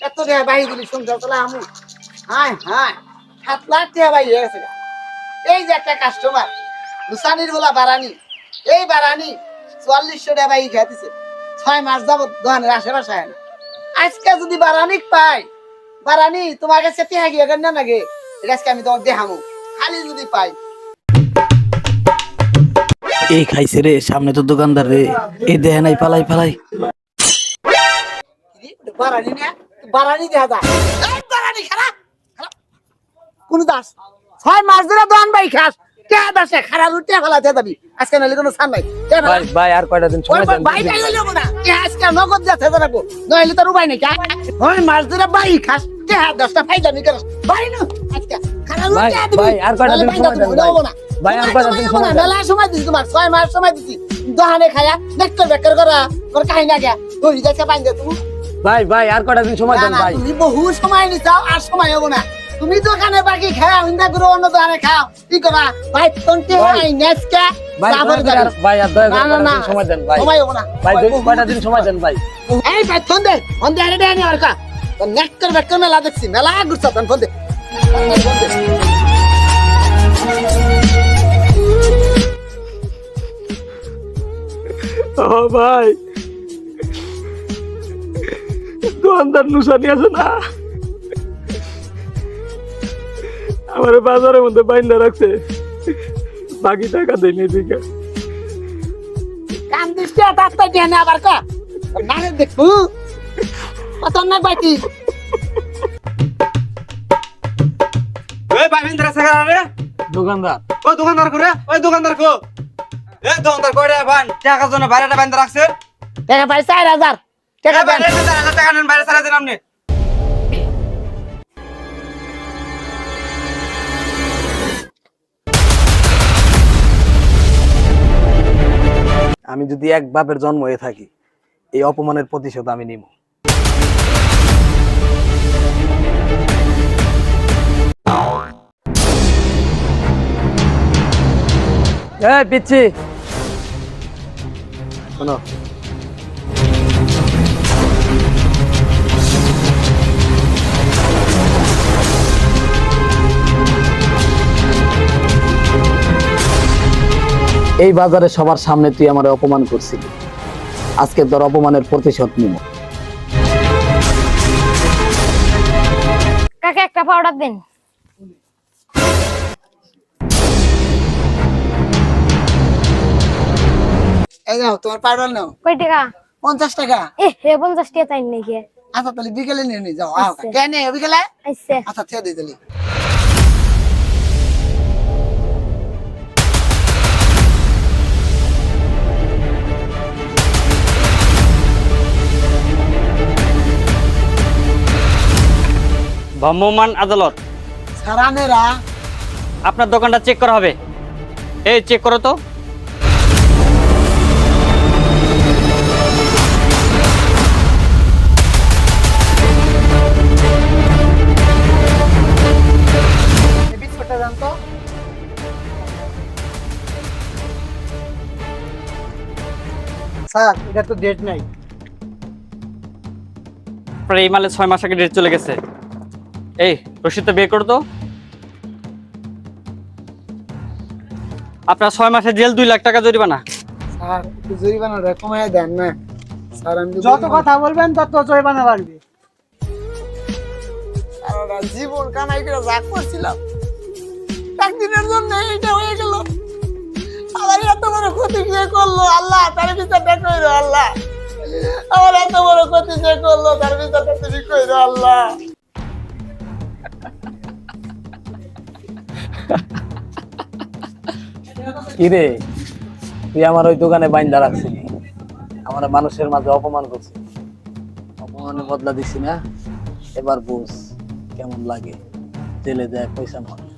এত টাকা বাহি দিলি সংসার চলা আমু হাই হাই 7 লাখ টাকা বাহি হয়ে গেছে এই যে একটা কাস্টমার নুসানির বলা বারানি এই বারানি 4400 টাকা বাহি খেয়ে দিছে 6 মাস যাবত দোকানের আশেপাশে আয় না আজকে যদি বারানি পাই বারানি তোমার কাছে টিহা গিয়ে কেন না গে আজকে আমি তোমার দেখামু খালি যদি পাই এই খাইছে রে সামনে তো দোকানদার রে এই দেহে নাই পালাই পালাই বারানি না বারানি দেখা যায় এই বারানি খারাপ কোন দাস 6 মাস ধরে দোকান বাই খাস কে দাসে খারাপ উঠে ফেলাতে যাবি আজকে নালে কোনো ছাড় নাই ভাই ভাই আর কয়টা দিন সময় দেন ভাই ভাই হইলো না কে আজকে নগদ যাতে যাবো নইলে তোর উপায় নাই কে 6 মাস ধরে বাই খাস কে দশটা ফায়দা নি করস ভাই না আজকে খারাপ উঠে দিবি ভাই আর কয়টা দিন সময় দেন ভাই আর কয়টা দিন সময় দেন মেলা সময় দিছি তোমার 6 মাস সময় দিছি দোকানে খায়া বেকর বেকর করা তোর কাহিনী না গিয়া তুই যাচ্ছে পাইন দে তুমি ভাই ভাই আর কয়টা দিন সময় দেন ভাই তুমি বহু সময় নিছাও আর সময় হবে না তুমি দোকানে বাকি খাও ইন্দা করে অন্য দোকানে খাও কি করা ভাই তোনতে হয় নেসকা ভাই ভাই আর দয়া করে সময় দেন ভাই সময় হবে না ভাই কয়টা দিন সময় দেন ভাই এই ভাই ফোন দে আরে দেনি আর কা তো নেকর বেকর মেলা দেখছি মেলা গুছছ তন ফোন দে ও ভাই দোকানদার নুসানি আছে না আমার বাজারের মধ্যে বাইন্দা রাখছে বাকি টাকা দেয়নি দিকে কাম দিছে তাতে দেনে আবার কা না দেখু কত না বাইতি ওই বাবিন্দ্র সাগর রে দোকানদার ওই দোকানদার করে ওই দোকানদার কো এ দোকানদার কই রে ভান টাকা জন্য বাইরেটা বান্ধা রাখছে টাকা ভাই 4000 টাকা দেন 4000 টাকা নেন বাইরে সারা দিন আপনি আমি যদি এক বাপের জন্ম হয়ে থাকি এই অপমানের প্রতিশোধ আমি নিব এই পিচ্ছি শোনো এই বাজারে সবার সামনে তুই আমারে অপমান করছিলি আজকে তোর অপমানের প্রতিশোধ নিব কাকে একটা পাউডার দেন এই নাও তোমার পাউডার নাও কয় টাকা 50 টাকা এ হে 50 টাকা চাই নাকি আচ্ছা তাহলে বিকেলে নিয়ে নি যাও আচ্ছা। কেন বিকেলে আইছে আচ্ছা থিয়া দিই তাহলে ভ্রাম্যমাণ আদালত সারানেরা আপনার দোকানটা চেক করা হবে এই চেক করো তো বিস্কুটটা দাম তো স্যার এটা তো ডেট নাই আপনার এই মালে 6 মাস আগে ডেট চলে গেছে এই রসিদটা বের করো তো আপনার 6 মাসের জেল 2 লাখ টাকা জরিমানা স্যার একটু জরিমানাটা কমায় দেন না স্যার আমি যত কথা বলবেন তত জরিমানা বাড়বে। সারাটা জীবন কামাই করে যা করছিলাম একদিনের জন্য এইটা হয়ে গেল আমার এত বড় ক্ষতি কে করলো আল্লাহ তার বিচারটা কইরো আল্লাহ আমার এত বড় ক্ষতি কে করলো তার বিচারটা তুমি কইরো আল্লাহ কিরে তুই আমার ওই দোকানে বাইন্দা রাখছিলি আমার মানুষের মাঝে অপমান করছিস অপমানের বদলা দিছি না এবার বুঝ কেমন লাগে জেলে যায় পয়সা নয়